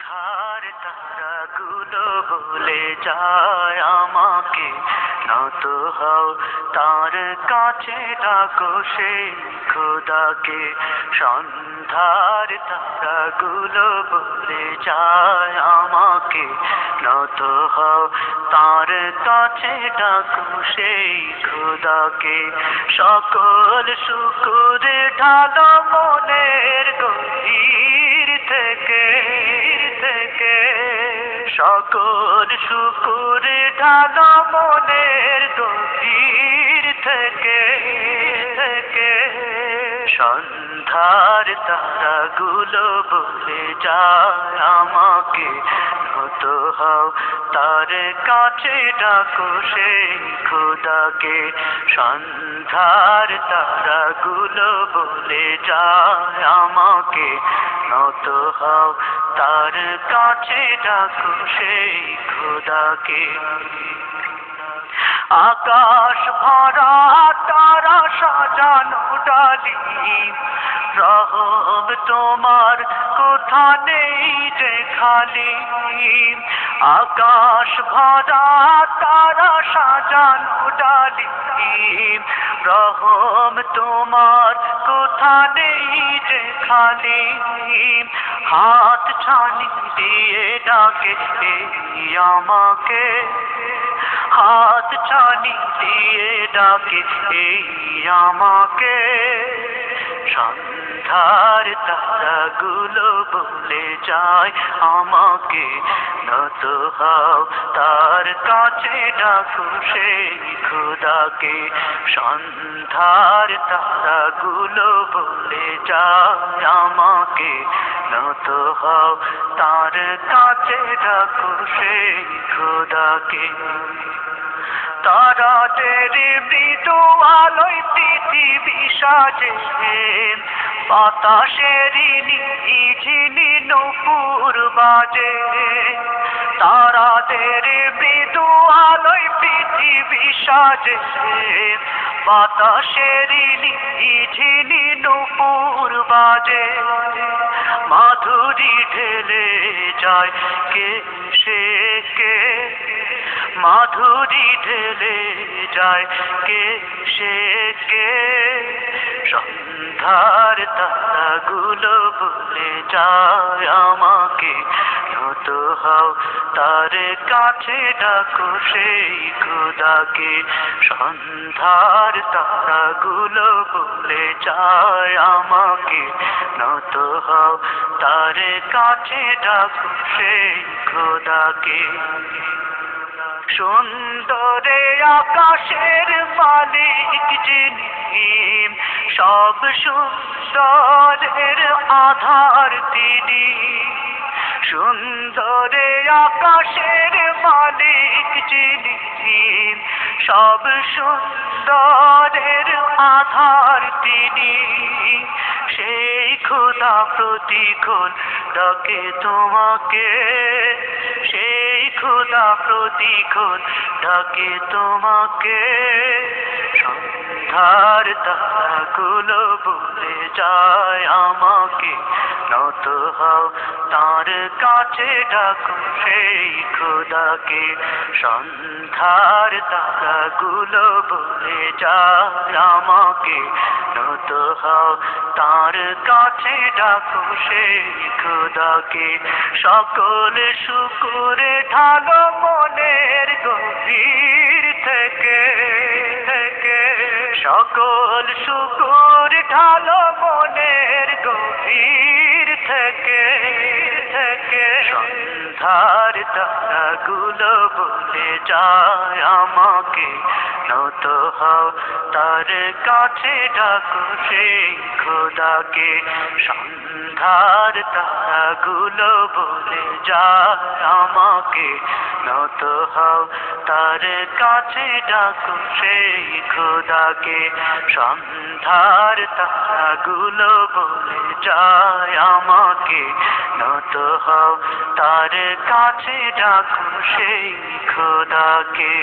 সন্ধ্যার তারাগুলো বলে যায় আমাকে, নত হও তার কাছে, ডাকো সেই খোদাকে। সন্ধ্যার তারাগুলো বলে যায় আমাকে, নত হও তার কাছে, ডাকো সেই খোদাকে। সকল শুকুর ঢালো মনের গভীর থেকে, সকল শুকুর ঢালো মনের গভীর থেকে। সন্ধ্যার তারাগুলো বলে যায় আমাকে, নত হও তার কাছে, ডাকো সেই খোদাকে। সন্ধ্যার তারাগুলো বলে যায় আমাকে, নত হও তার কাছে, ডাকো সেই খোদাকে। আকাশ ভরা তারা সাজানো ডালি, রহম তোমার কোথা নেই যে খালি। আকাশ ভরা তারা সাজানো ডালি, রহম তোমার কোথা নেই যে খালি। হাত ছানি দিয়ে ডাকে আমাকে, হাত ছানি দিয়ে ডাকে আমাকে। সন্ধ্যার তারাগুলো বলে যায় আমাকে, নত হও তার কাছে, ডাকো সেই খোদাকে। সন্ধ্যার তারাগুলো বলে যায় আমাকে, নত হও তার কাছে, ডাকো সেই খোদাকে। তারাদের মৃদু আলোয় পৃথিবী সাজে, বাতাসের ঝিনি নূপুর বাজে। তারাদের মৃদু আলোয় পৃথিবী সাজে, বাতাসের ঝিনি নূপুর বাজে। মাধুরী ঢেলে যায় কে সে কে, মাধুরী ঢেলে যায় কে সে কে। সন্ধ্যার তারাগুলো বলে যায় আমাকে, নত হও তার কাছে, ডাকো সেই খোদাকে। সন্ধ্যার তারাগুলো বলে যায় আমাকে, নত হও তার কাছে, ডাকো সেই খোদাকে। সুন্দরে আকাশের মালিক যিনি, সব সুন্দরের আধার তিনি। সুন্দরে আকাশের মালিক যিনি, সব সুন্দরের আধার তিনি। সেই খোদা প্রতিক্ষণ ডাকে তোমাকে, সেই খোদা প্রতিক্ষণ ডাকে তোমাকে। সন্ধ্যার তারাগুলো বলে যায় আমাকে, নত হও তার কাছে, ডাকো সেই খোদাকে। সন্ধ্যার তারাগুলো বলে যায় আমাকে, নত হও তার কাছে, ডাকো সেই খোদাকে। সকল শুকুর ঢালো মনের গভীর থেকে, সকল শুকুর ঢালো মনের গভীর থেকে। সন্ধ্যার তারাগুলো বলে যায় আমাকে, নত হও তার কাছে, ডাকো সেই খোদাকে। সন্ধ্যার তারাগুলো বলে যায় আমাকে, নত হও তার কাছে, ডাকো সেই খোদাকে। সন্ধ্যার তারাগুলো বলে যায় আমাকে, নত হও তার কাছে, ডাকো সেই খোদাকে।